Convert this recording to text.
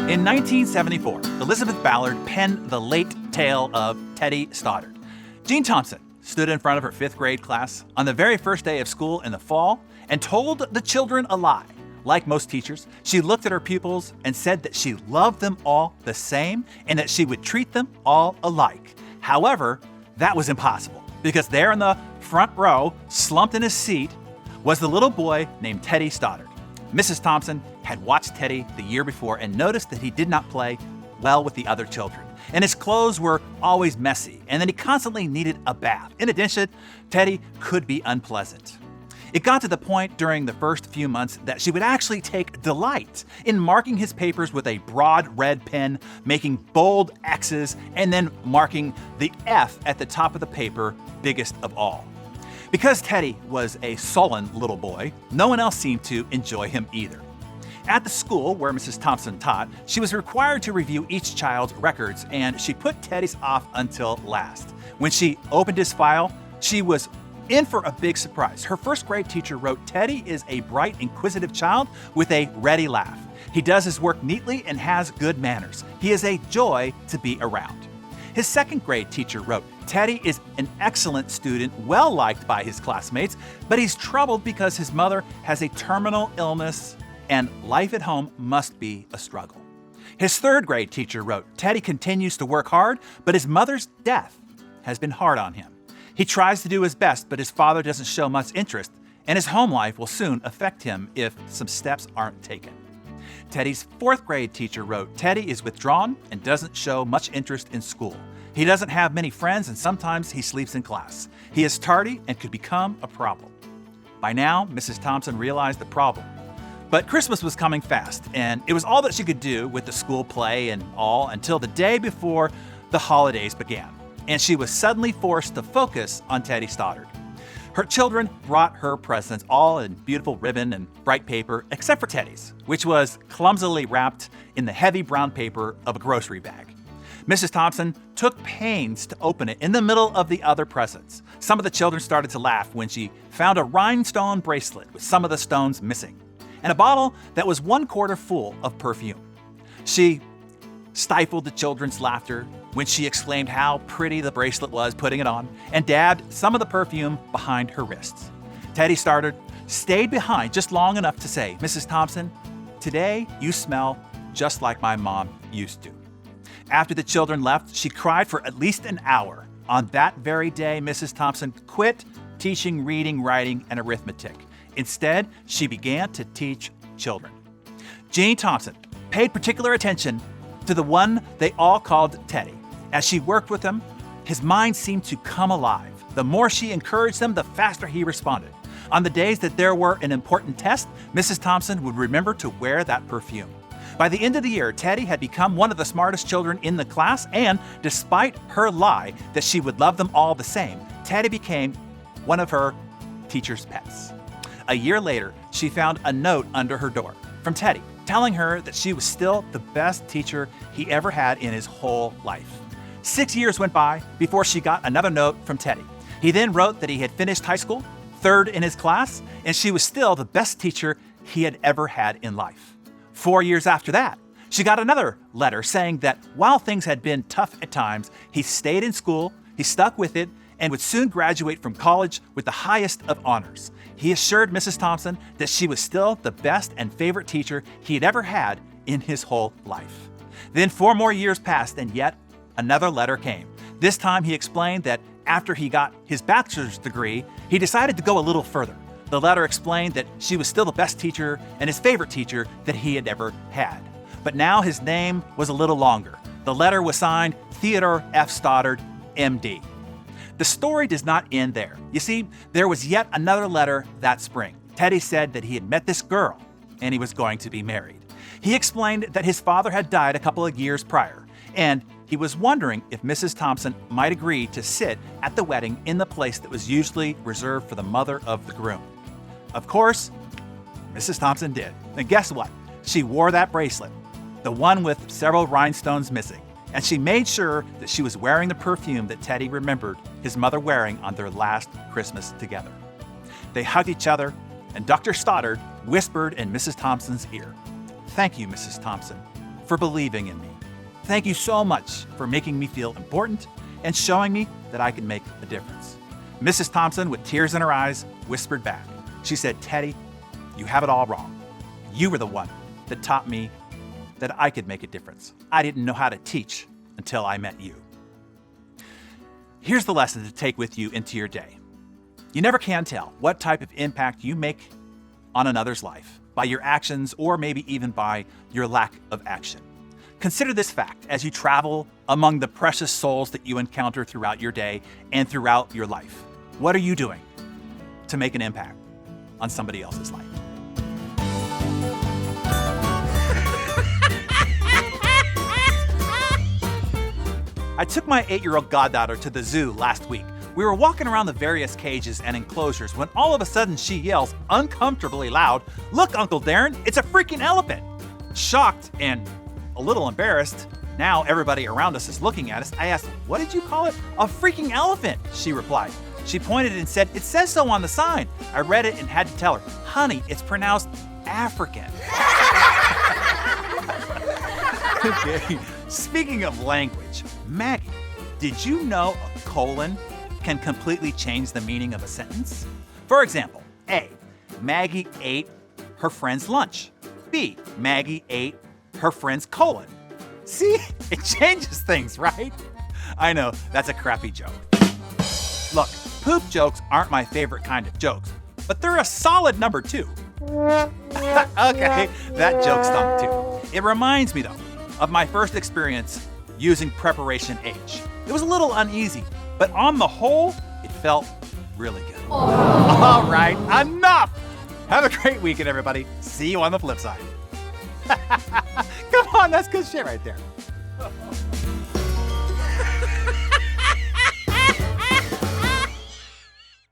In 1974, Elizabeth Ballard penned the late tale of Teddy Stoddard. Jean Thompson stood in front of her fifth grade class on the very first day of school in the fall and told the children a lie. Like most teachers, she looked at her pupils and said that she loved them all the same and that she would treat them all alike. However, that was impossible because there in the front row, slumped in his seat, was the little boy named Teddy Stoddard. Mrs. Thompson had watched Teddy the year before and noticed that he did not play well with the other children, and his clothes were always messy, and that he constantly needed a bath. In addition, Teddy could be unpleasant. It got to the point during the first few months that she would actually take delight in marking his papers with a broad red pen, making bold X's, and then marking the F at the top of the paper, biggest of all. Because Teddy was a sullen little boy, no one else seemed to enjoy him either. At the school where Mrs. Thompson taught, she was required to review each child's records, and she put Teddy's off until last. When she opened his file, she was in for a big surprise. Her first grade teacher wrote, "Teddy is a bright, inquisitive child with a ready laugh. He does his work neatly and has good manners. He is a joy to be around." His second grade teacher wrote, "Teddy is an excellent student, well liked by his classmates, but he's troubled because his mother has a terminal illness and life at home must be a struggle." His third grade teacher wrote, "Teddy continues to work hard, but his mother's death has been hard on him. He tries to do his best, but his father doesn't show much interest, and his home life will soon affect him if some steps aren't taken." Teddy's fourth grade teacher wrote, "Teddy is withdrawn and doesn't show much interest in school. He doesn't have many friends and sometimes he sleeps in class. He is tardy and could become a problem." By now, Mrs. Thompson realized the problem. But Christmas was coming fast, and it was all that she could do with the school play and all until the day before the holidays began, and she was suddenly forced to focus on Teddy Stoddard. Her children brought her presents, all in beautiful ribbon and bright paper, except for Teddy's, which was clumsily wrapped in the heavy brown paper of a grocery bag. Mrs. Thompson took pains to open it in the middle of the other presents. Some of the children started to laugh when she found a rhinestone bracelet with some of the stones missing, and a bottle that was 1/4 full of perfume. She stifled the children's laughter when she exclaimed how pretty the bracelet was putting it on, and dabbed some of the perfume behind her wrists. Teddy Stoddard stayed behind just long enough to say, "Mrs. Thompson, today you smell just like my mom used to." After the children left, she cried for at least an hour. On that very day, Mrs. Thompson quit teaching reading, writing, and arithmetic. Instead, she began to teach children. Jean Thompson paid particular attention to the one they all called Teddy. As she worked with him, his mind seemed to come alive. The more she encouraged him, the faster he responded. On the days that there were an important test, Mrs. Thompson would remember to wear that perfume. By the end of the year, Teddy had become one of the smartest children in the class, and despite her lie that she would love them all the same, Teddy became one of her teacher's pets. A year later, she found a note under her door from Teddy, telling her that she was still the best teacher he ever had in his whole life. 6 years went by before she got another note from Teddy. He then wrote that he had finished high school, third in his class, and she was still the best teacher he had ever had in life. 4 years after that, she got another letter saying that while things had been tough at times, he stayed in school, he stuck with it, and would soon graduate from college with the highest of honors. He assured Mrs. Thompson that she was still the best and favorite teacher he had ever had in his whole life. Then 4 more years passed, and yet another letter came. This time he explained that after he got his bachelor's degree, he decided to go a little further. The letter explained that she was still the best teacher and his favorite teacher that he had ever had. But now his name was a little longer. The letter was signed Theodore F. Stoddard, MD. The story does not end there. You see, there was yet another letter that spring. Teddy said that he had met this girl and he was going to be married. He explained that his father had died a couple of years prior, and he was wondering if Mrs. Thompson might agree to sit at the wedding in the place that was usually reserved for the mother of the groom. Of course, Mrs. Thompson did. And guess what? She wore that bracelet, the one with several rhinestones missing. And she made sure that she was wearing the perfume that Teddy remembered his mother wearing on their last Christmas together. They hugged each other, and Dr. Stoddard whispered in Mrs. Thompson's ear, "Thank you, Mrs. Thompson, for believing in me. Thank you so much for making me feel important and showing me that I can make a difference." Mrs. Thompson, with tears in her eyes, whispered back. She said, "Teddy, you have it all wrong. You were the one that taught me that I could make a difference. I didn't know how to teach until I met you." Here's the lesson to take with you into your day. You never can tell what type of impact you make on another's life by your actions or maybe even by your lack of action. Consider this fact as you travel among the precious souls that you encounter throughout your day and throughout your life. What are you doing to make an impact on somebody else's life? I took my 8-year-old goddaughter to the zoo last week. We were walking around the various cages and enclosures when all of a sudden she yells uncomfortably loud, "Look, Uncle Darren, it's a freaking elephant!" Shocked and a little embarrassed, now everybody around us is looking at us, I asked, "What did you call it?" "A freaking elephant," she replied. She pointed and said, "It says so on the sign." I read it and had to tell her, "Honey, it's pronounced African." Okay. Speaking of language, Maggie, did you know a colon can completely change the meaning of a sentence? For example, A, Maggie ate her friend's lunch. B, Maggie ate her friend's colon. See, it changes things, right? I know, that's a crappy joke. Look, poop jokes aren't my favorite kind of jokes, but they're a solid number 2. Okay, that joke stunk too. It reminds me, though, of my first experience using Preparation H. It was a little uneasy, but on the whole, it felt really good. All right, enough! Have a great weekend, everybody. See you on the flip side. Come on, that's good shit right there.